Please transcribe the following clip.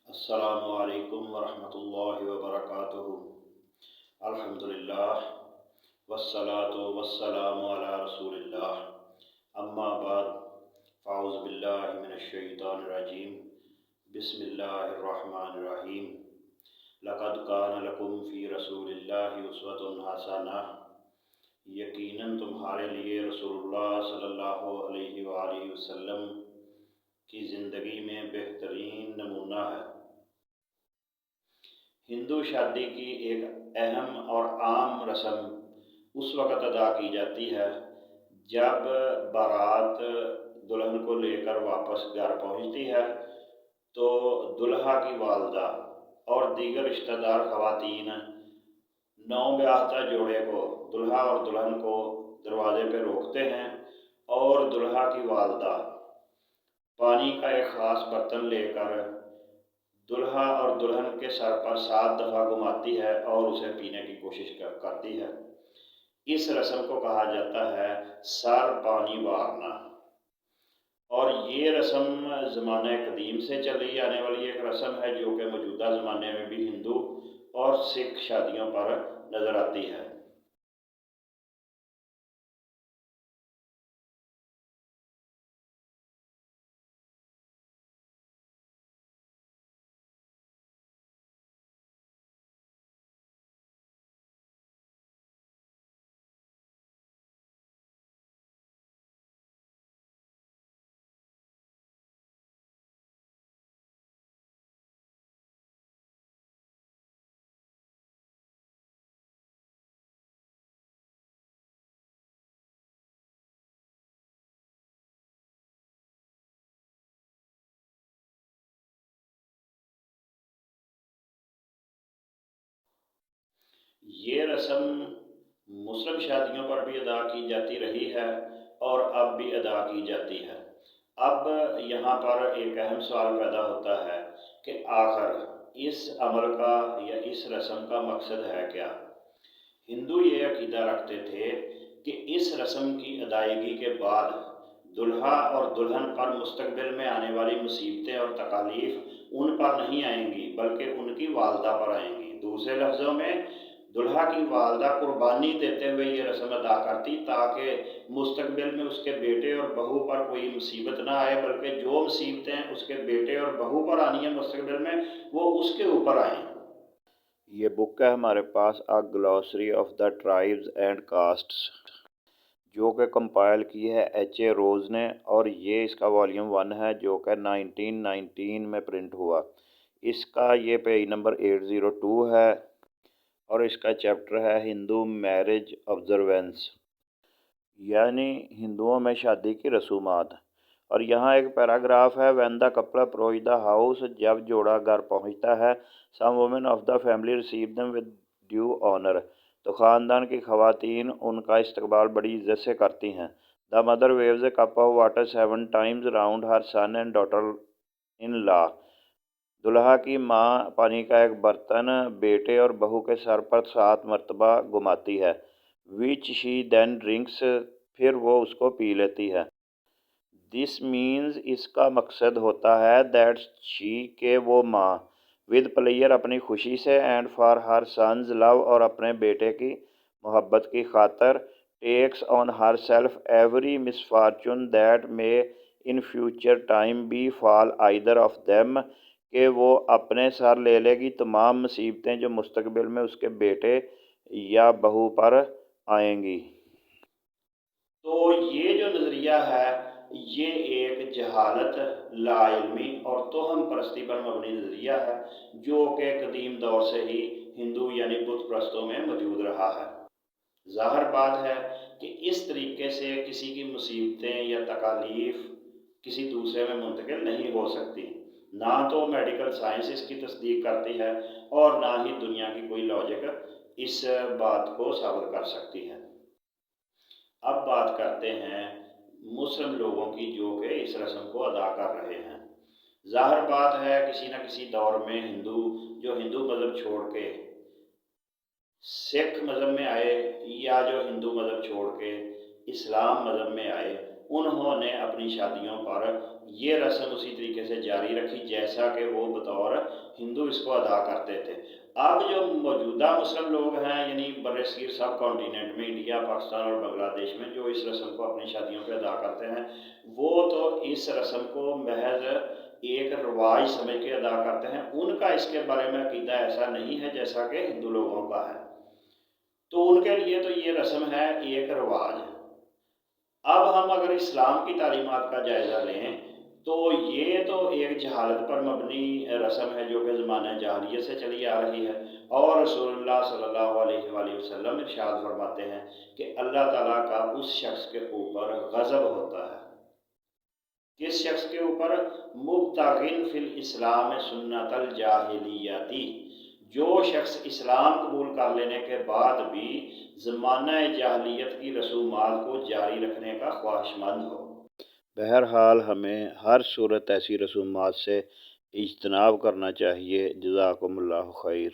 السلام علیکم ورحمۃ اللہ وبرکاتہ۔ الحمدللہ والصلاة والسلام علی رسول اللہ، اما بعد فاعوذ باللہ من الشیطان الرجیم، بسم اللہ الرحمن الرحیم۔ لقد کان لکم فی رسول اللہ اسوۃ حسنہ، یقیناً تمہارے لیے رسول اللہ صلی اللہ علیہ وآلہ وسلم کی زندگی میں بہترین نمونہ ہے۔ ہندو شادی کی ایک اہم اور عام رسم اس وقت ادا کی جاتی ہے جب بارات دلہن کو لے کر واپس گھر پہنچتی ہے تو دلہا کی والدہ اور دیگر رشتہ دار خواتین نو بیاہتا جوڑے کو، دلہا اور دلہن کو دروازے پہ روکتے ہیں اور دلہا کی والدہ پانی کا ایک خاص برتن لے کر دلہا اور دلہن کے سر پر 7 دفعہ گھماتی ہے اور اسے پینے کی کوشش کرتی ہے۔ اس رسم کو کہا جاتا ہے سر پانی وارنا، اور یہ رسم زمانہ قدیم سے چلی آنے والی ایک رسم ہے جو کہ موجودہ زمانے میں بھی ہندو اور سکھ شادیوں پر نظر آتی ہے۔ یہ رسم مسلم شادیوں پر بھی ادا کی جاتی رہی ہے اور اب بھی ادا کی جاتی ہے۔ اب یہاں پر ایک اہم سوال پیدا ہوتا ہے کہ آخر اس عمل کا یا اس رسم کا مقصد ہے کیا؟ ہندو یہ عقیدہ رکھتے تھے کہ اس رسم کی ادائیگی کے بعد دلہا اور دلہن پر مستقبل میں آنے والی مصیبتیں اور تکالیف ان پر نہیں آئیں گی بلکہ ان کی والدہ پر آئیں گی۔ دوسرے لفظوں میں دلہا کی والدہ قربانی دیتے ہوئے یہ رسم ادا کرتی تاکہ مستقبل میں اس کے بیٹے اور بہو پر کوئی مصیبت نہ آئے، بلکہ جو مصیبتیں اس کے بیٹے اور بہو پر آنی ہیں مستقبل میں وہ اس کے اوپر آئیں۔ یہ بک ہے ہمارے پاس a glossary of the tribes and castes, جو کہ کمپائل کی ہے ایچ اے روز نے، اور یہ اس کا والیوم 1 ہے جو کہ 1919 میں پرنٹ ہوا۔ اس کا یہ پیج نمبر 802 ہے اور اس کا چیپٹر ہے ہندو میرج آبزروینس، یعنی ہندوؤں میں شادی کی رسومات۔ اور یہاں ایک پیراگراف ہے when the couple approach the house, جب جوڑا گھر پہنچتا ہے، some women of the family receive them with due honour, تو خاندان کی خواتین ان کا استقبال بڑی عزت سے کرتی ہیں۔ The mother waves a cup of water 7 times round her son and daughter in law, دلہا کی ماں پانی کا ایک برتن بیٹے اور بہو کے سر پر 7 مرتبہ گھماتی ہے، وچ شی دین ڈرنکس، پھر وہ اس کو پی لیتی ہے۔ دس مینز، اس کا مقصد ہوتا ہے دیٹ شی، کہ وہ ماں، ود پلیئر اپنی خوشی سے، and for her sons love, اور اپنے بیٹے کی محبت کی خاطر، takes on herself every misfortune that may in future time befall either of them, کہ وہ اپنے سر لے لے گی تمام مصیبتیں جو مستقبل میں اس کے بیٹے یا بہو پر آئیں گی۔ تو یہ جو نظریہ ہے یہ ایک جہالت، لا علمی اور توہم پرستی پر مبنی نظریہ ہے جو کہ قدیم دور سے ہی ہندو یعنی بت پرستوں میں موجود رہا ہے۔ ظاہر بات ہے کہ اس طریقے سے کسی کی مصیبتیں یا تکالیف کسی دوسرے میں منتقل نہیں ہو سکتی، نہ تو میڈیکل سائنس اس کی تصدیق کرتی ہے اور نہ ہی دنیا کی کوئی لاجک اس بات کو ثابت کر سکتی ہے۔ اب بات کرتے ہیں مسلم لوگوں کی جو کہ اس رسم کو ادا کر رہے ہیں۔ ظاہر بات ہے کسی نہ کسی دور میں ہندو مذہب چھوڑ کے سکھ مذہب میں آئے، یا جو ہندو مذہب چھوڑ کے اسلام مذہب میں آئے، انہوں نے اپنی شادیوں پر یہ رسم اسی طریقے سے جاری رکھی جیسا کہ وہ بطور ہندو اس کو ادا کرتے تھے۔ اب جو موجودہ مسلم لوگ ہیں یعنی بر صغیر سب کانٹیننٹ میں انڈیا، پاکستان اور بنگلہ دیش میں جو اس رسم کو اپنی شادیوں پہ ادا کرتے ہیں، وہ تو اس رسم کو محض ایک رواج سمجھ کے ادا کرتے ہیں۔ ان کا اس کے بارے میں عقیدہ ایسا نہیں ہے جیسا کہ ہندو لوگوں کا ہے، تو ان کے لیے تو یہ رسم ہے ایک رواج۔ اب ہم اگر اسلام کی تعلیمات کا جائزہ لیں تو یہ تو ایک جہالت پر مبنی رسم ہے جو کہ زمانہ جاہلیت سے چلی آ رہی ہے، اور رسول اللہ صلی اللہ علیہ وآلہ وسلم ارشاد فرماتے ہیں کہ اللہ تعالیٰ کا اس شخص کے اوپر غضب ہوتا ہے۔ کس شخص کے اوپر؟ مبتغن فی الاسلام سنت الجاہلیتی، جو شخص اسلام قبول کر لینے کے بعد بھی زمانہ جاہلیت کی رسومات کو جاری رکھنے کا خواہش مند ہو۔ بہرحال ہمیں ہر صورت ایسی رسومات سے اجتناب کرنا چاہیے۔ جزاکم اللہ خیر۔